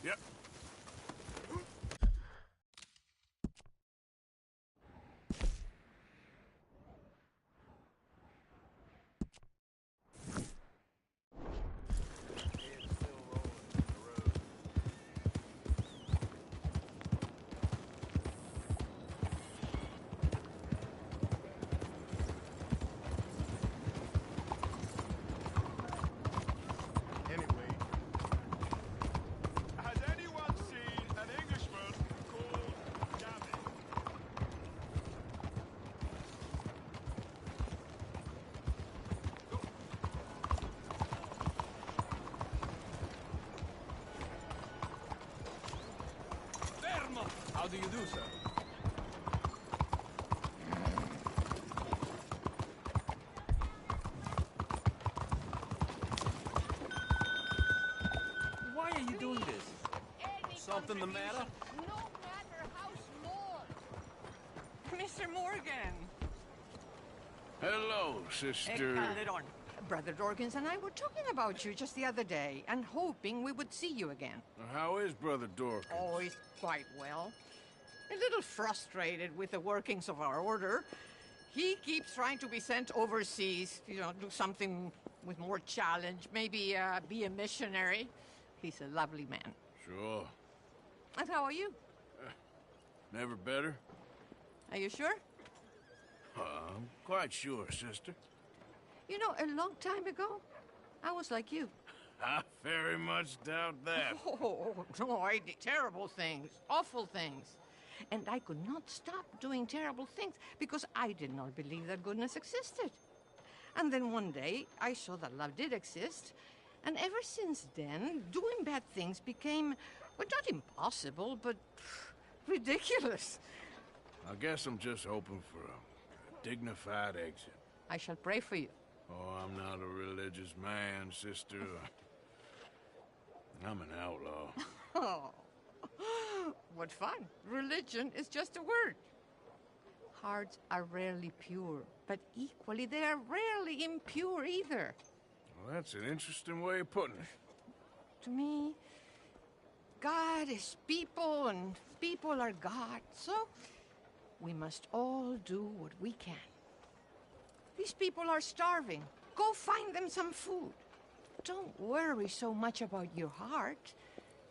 Yep. Has anyone seen an Englishman called Gavin? Fermo! How do you do, sir? Why are you doing this? Something the matter? No matter how small. Mr. Morgan! Hello, sister. Calderon. Brother Dorkins and I were talking about you just the other day and hoping we would see you again. How is Brother Dorkins? Oh, he's quite well. A little frustrated with the workings of our order. He keeps trying to be sent overseas, do something with more challenge, maybe be a missionary. He's a lovely man. Sure. And how are you? Never better? Are you sure? I'm quite sure, sister. You know, a long time ago, I was like you. I very much doubt that. Oh, no, I did terrible things, awful things. And I could not stop doing terrible things because I did not believe that goodness existed. And then one day, I saw that love did exist. And ever since then, doing bad things became, well, not impossible, but ridiculous. I guess I'm just hoping for a dignified exit. I shall pray for you. Oh, I'm not a religious man, sister. I'm an outlaw. Oh, what fun. Religion is just a word. Hearts are rarely pure, but equally they are rarely impure either. Well, that's an interesting way of putting it. To me, God is people and people are God. So we must all do what we can. These people are starving. Go find them some food. Don't worry so much about your heart.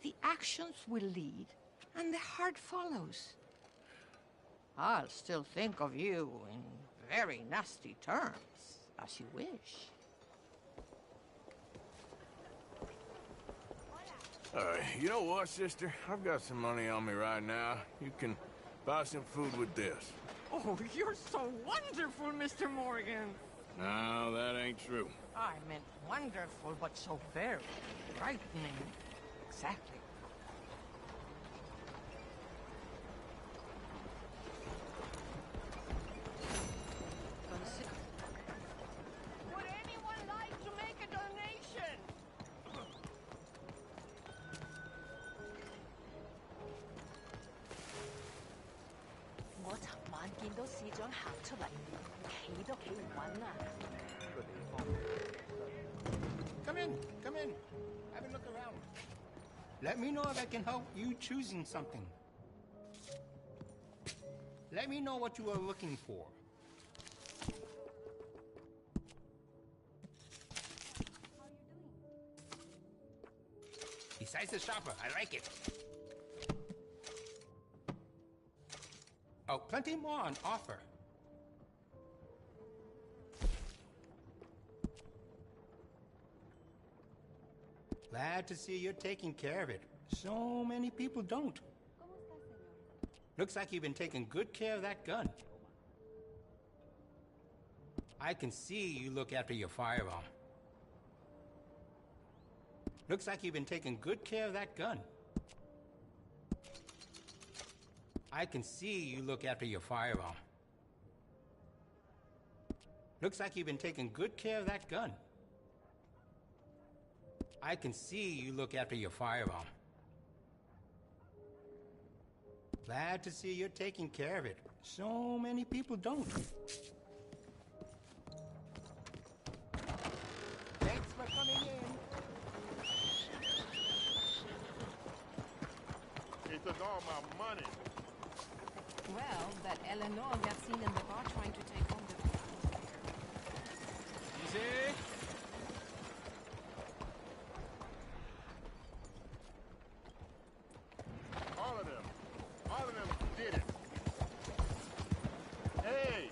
The actions will lead, and the heart follows. I'll still think of you in very nasty terms, as you wish. You know what, sister? I've got some money on me right now. You can buy some food with this. Oh, you're so wonderful, Mr. Morgan. No, that ain't true. I meant wonderful, but so very frightening. Exactly. Would anyone like to make a donation? Come in, come in. Have a look around. Let me know if I can help you choosing something. Let me know what you are looking for. Besides the shopper, I like it. Oh, plenty more on offer. Glad to see you're taking care of it. So many people don't. Looks like you've been taking good care of that gun. I can see you look after your firearm. Looks like you've been taking good care of that gun. I can see you look after your firearm. Looks like you've been taking good care of that gun. I can see you look after your firearm. Glad to see you're taking care of it. So many people don't. Thanks for coming in. took all my money. Well, that Eleanor got seen in the bar trying to take home the... Easy. All of them did it. Hey,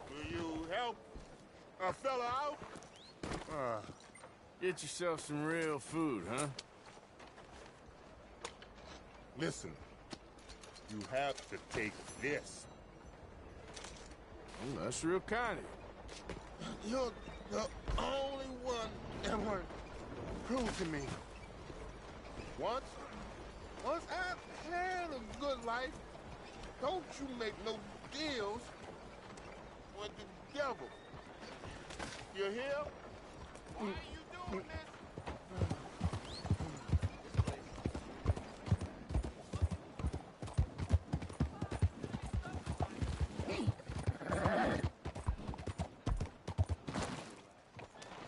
will you help a fella out? Get yourself some real food, huh? Listen, you have to take this. Well, that's real kind of you. You're the only one that was cruel to me. Once I had a good life, don't you make no deals with the devil. You hear? Why are you doing this?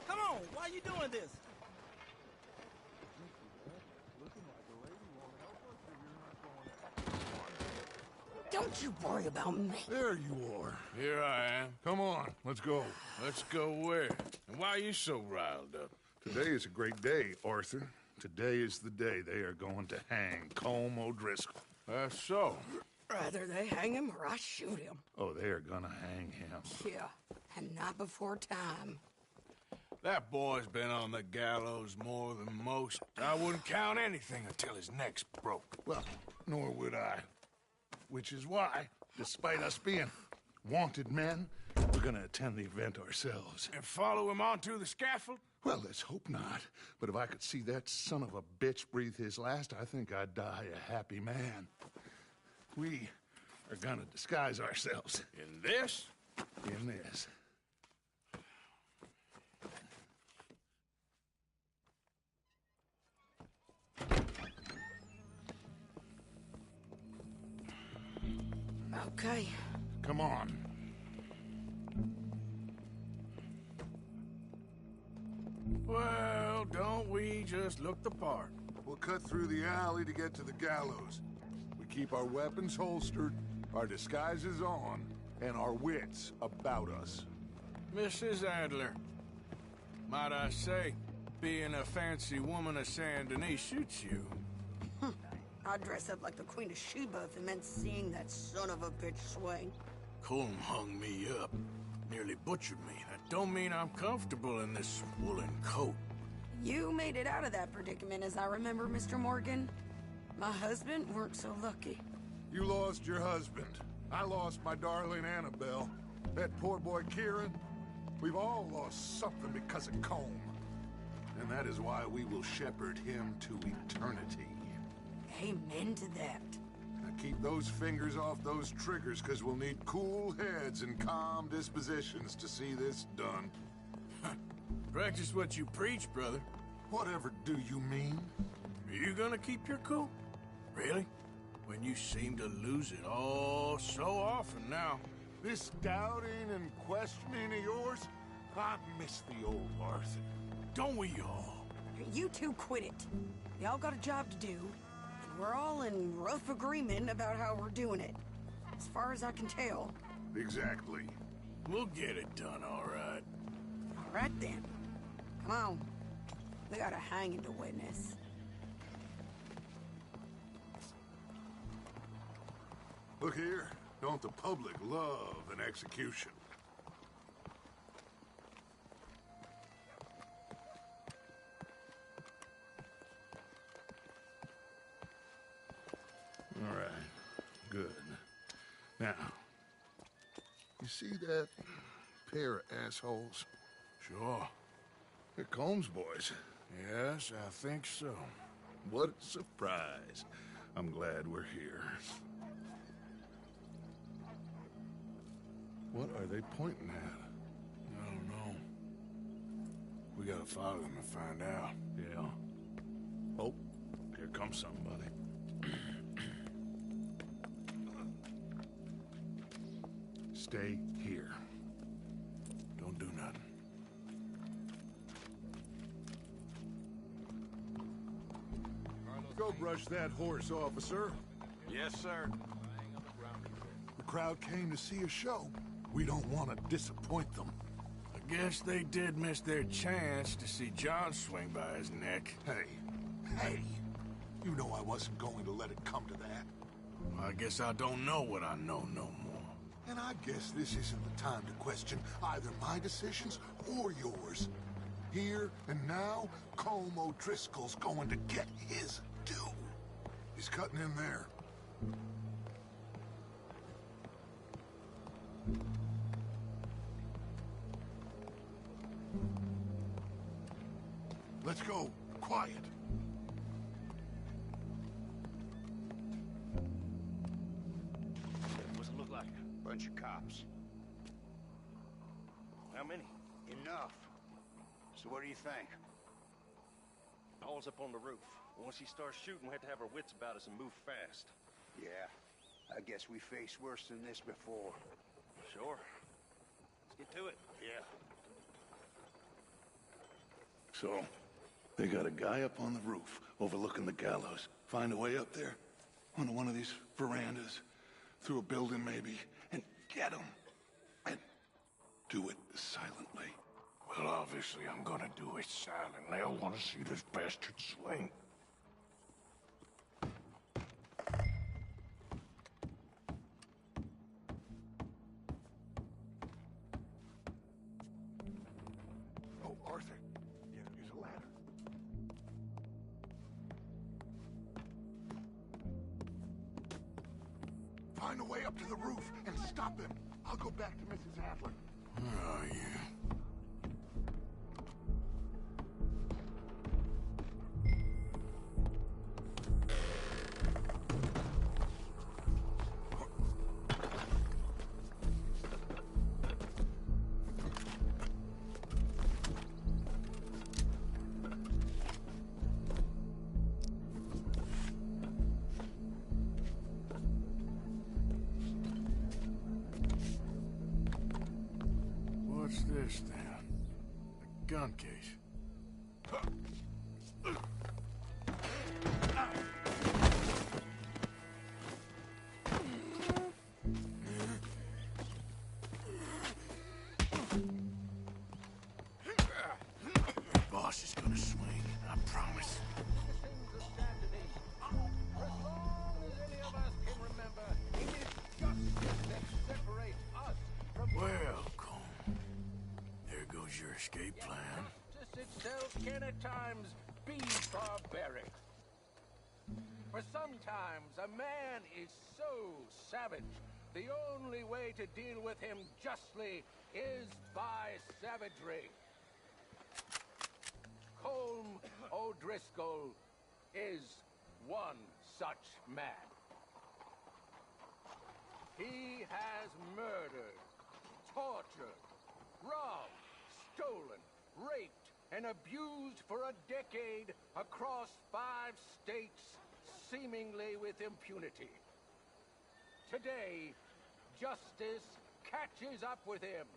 Come on, why are you doing this? Don't you worry about me. There you are. Here I am. Come on, let's go. Let's go where? And why are you so riled up? Today is a great day, Arthur. Today is the day they are going to hang Colm O'Driscoll. That's so. Rather they hang him or I shoot him. Oh, they are gonna hang him. Yeah, and not before time. That boy's been on the gallows more than most. I wouldn't count anything until his neck's broke. Well, nor would I. Which is why, despite us being wanted men, we're gonna attend the event ourselves. And follow him onto the scaffold? Well, let's hope not. But if I could see that son of a bitch breathe his last, I think I'd die a happy man. We are gonna disguise ourselves In this? in this. Okay. Come on. Well, don't we just look the part? We'll cut through the alley to get to the gallows. We keep our weapons holstered, our disguises on, and our wits about us. Mrs. Adler, might I say, being a fancy woman of Saint Denis suits you. I'd dress up like the Queen of Sheba if it meant seeing that son of a bitch swing. Colm hung me up, nearly butchered me. That don't mean I'm comfortable in this woolen coat. You made it out of that predicament, as I remember, Mr. Morgan. My husband weren't so lucky. You lost your husband. I lost my darling Annabelle. That poor boy Kieran. We've all lost something because of Colm. And that is why we will shepherd him to eternity. Amen to that. Now keep those fingers off those triggers, because we'll need cool heads and calm dispositions to see this done. Practice what you preach, brother. Whatever do you mean? Are you gonna keep your cool? Really? When you seem to lose it all so often now. This doubting and questioning of yours, I miss the old Arthur. Don't we all? You two quit it. Y'all got a job to do, and we're all in rough agreement about how we're doing it. As far as I can tell. Exactly. We'll get it done, all right. All right then. Come on. We got a hanging to witness. Look here, don't the public love an execution? All right, good. Now, you see that pair of assholes? Sure. They're Colm's boys. Yes, I think so. What a surprise. I'm glad we're here. What are they pointing at? I don't know. We gotta follow them and find out. Yeah. Oh, here comes somebody. Stay here. Don't do nothing. Go brush that horse, officer. Yes, sir. The crowd came to see a show. We don't want to disappoint them. I guess they did miss their chance to see John swing by his neck. Hey, you know I wasn't going to let it come to that. I guess I don't know what I know no more. And I guess this isn't the time to question either my decisions or yours. Here and now, Colm O'Driscoll's going to get his due. He's cutting in there. Let's go. Quiet. What's it look like? Bunch of cops. How many? Enough. So what do you think? Paul's up on the roof. Once he starts shooting, we have to have our wits about us and move fast. Yeah. I guess we faced worse than this before. Sure. Let's get to it. Yeah. So, they got a guy up on the roof overlooking the gallows. Find a way up there, onto one of these verandas, through a building maybe, and get him. And do it silently. Well, obviously I'm gonna do it silently. I want to see this bastard swing. Oh, Arthur. Yeah, use a ladder. Find a way up to the roof and stop him. I'll go back to Mrs. Adler. Oh, yeah. What's this, then? A gun case. Your boss is gonna swing, I promise. Well, Colm, there goes your escape plan. Justice itself can at times be barbaric. For sometimes a man is so savage, the only way to deal with him justly is by savagery. Colm O'Driscoll is one such man. He has murdered, tortured, robbed, stolen, raped, and abused for a decade across 5 states, seemingly with impunity. Today, justice catches up with him.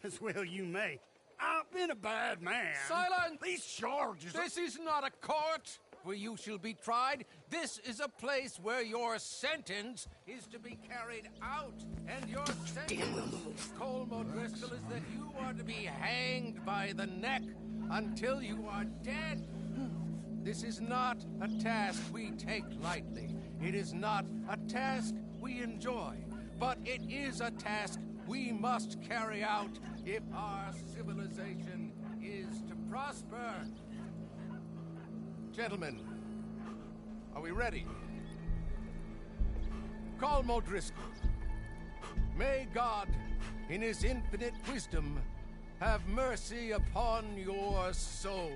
As well you may. I've been a bad man. Silence! These charges... This is not a court where you shall be tried. This is a place where your sentence is to be carried out. And your sentence, Colm O'Driscoll, is that you are to be hanged by the neck until you are dead. This is not a task we take lightly. It is not a task we enjoy. But it is a task we must carry out if our civilization is to prosper. Gentlemen, are we ready? Colm O'Driscoll, may God, in his infinite wisdom, have mercy upon your soul.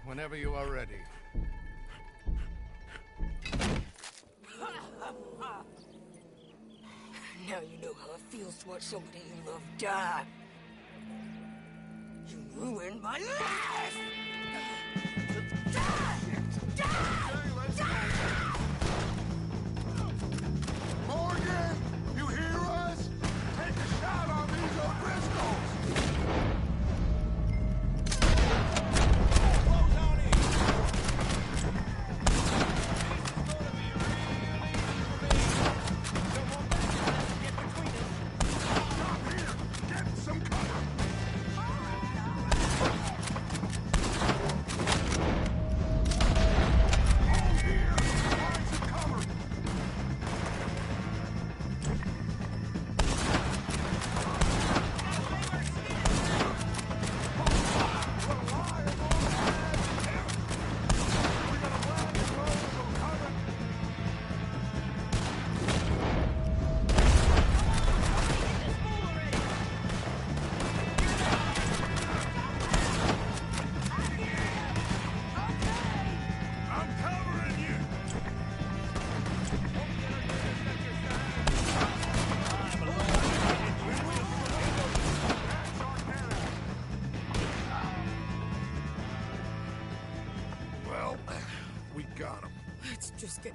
Whenever you are ready. Now you know how it feels to watch somebody you love die. You ruined my life! Die! Morgan! You hear us? Take a shot on these O'Driscolls!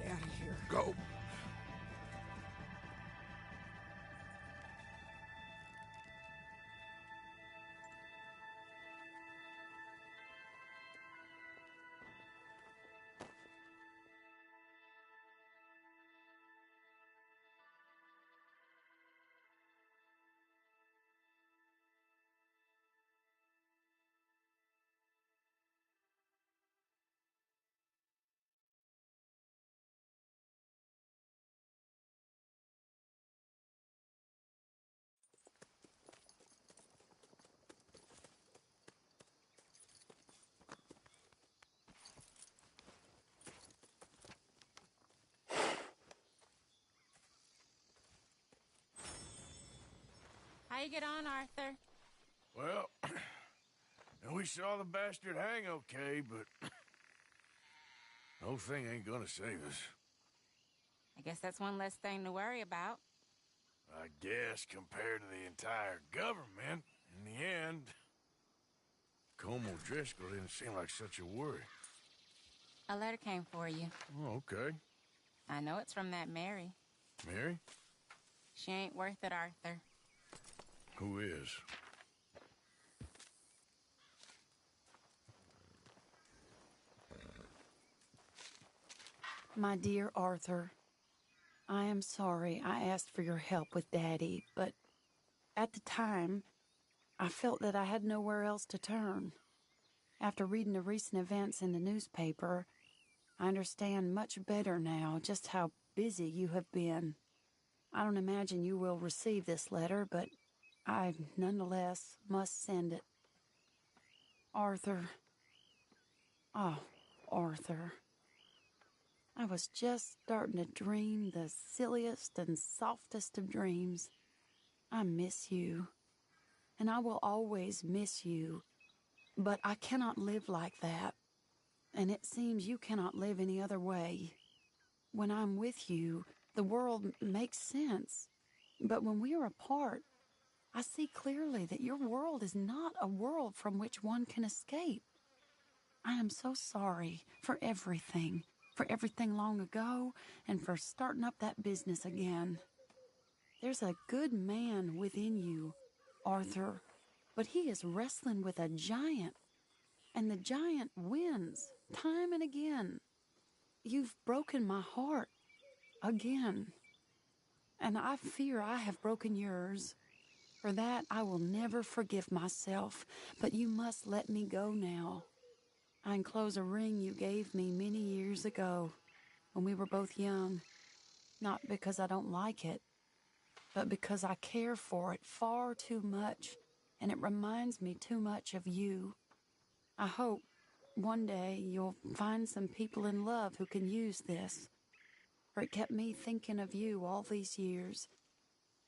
out of here. Go. How you get on, Arthur? Well, we saw the bastard hang okay, but the whole thing ain't gonna save us. I guess that's one less thing to worry about. I guess compared to the entire government, in the end, Colm O'Driscoll didn't seem like such a worry. A letter came for you. Oh, okay. I know it's from that Mary. Mary? She ain't worth it, Arthur. Who is? My dear Arthur, I am sorry I asked for your help with Daddy, but at the time, I felt that I had nowhere else to turn. After reading the recent events in the newspaper, I understand much better now just how busy you have been. I don't imagine you will receive this letter, but I nonetheless must send it. Arthur. Oh, Arthur. I was just starting to dream the silliest and softest of dreams. I miss you, and I will always miss you, but I cannot live like that, and it seems you cannot live any other way. When I'm with you, the world makes sense, but when we are apart, I see clearly that your world is not a world from which one can escape. I am so sorry for everything long ago, and for starting up that business again. There's a good man within you, Arthur, but he is wrestling with a giant, and the giant wins time and again. You've broken my heart again, and I fear I have broken yours. For that, I will never forgive myself, but you must let me go now. I enclose a ring you gave me many years ago, when we were both young, not because I don't like it, but because I care for it far too much, and it reminds me too much of you. I hope one day you'll find some people in love who can use this, for it kept me thinking of you all these years,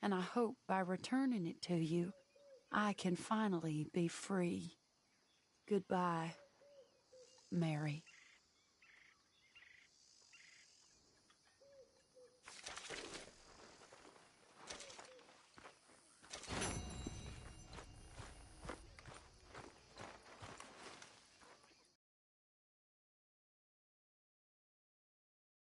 and I hope by returning it to you, I can finally be free. Goodbye, Mary.